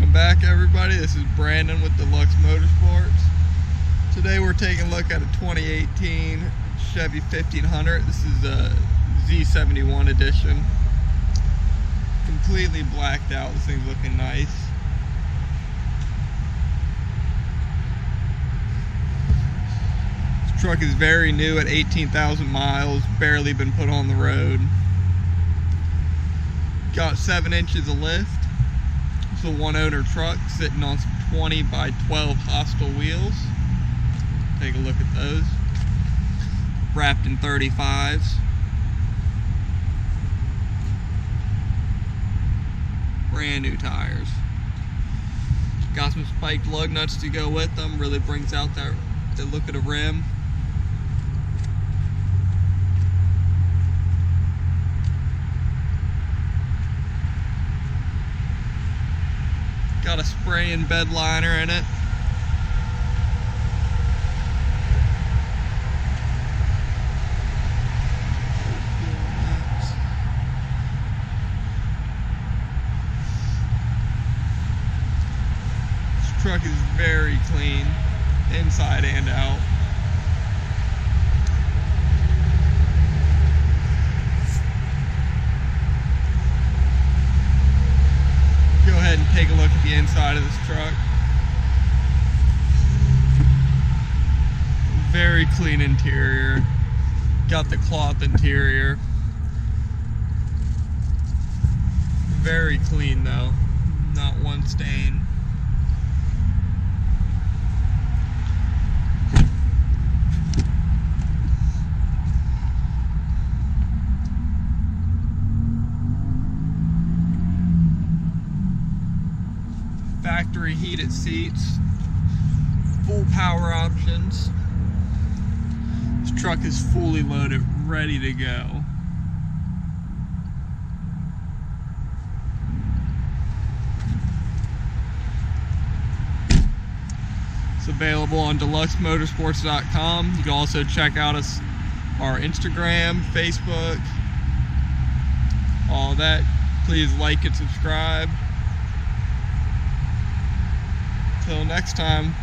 Welcome back, everybody. This is Brandon with Deluxe Motorsports. Today we're taking a look at a 2018 Chevy 1500. This is a Z71 edition. Completely blacked out. This thing's looking nice. This truck is very new at 18,000 miles, barely been put on the road. Got 7 inches of lift. It's a one-owner truck sitting on some 20 by 12 hostile wheels. Take a look at those. Wrapped in 35s. Brand new tires. Got some spiked lug nuts to go with them. Really brings out the look of the rim. Got a spray-in bed liner in it. This truck is very clean, inside and out. Go ahead and take a look at the inside of this truck. Very clean interior. Got the cloth interior. Very clean though. Not one stain. Factory heated seats, full power options. This truck is fully loaded, ready to go. It's available on deluxemotorsports.com. You can also check out our Instagram, Facebook, all that. Please like and subscribe. Till next time.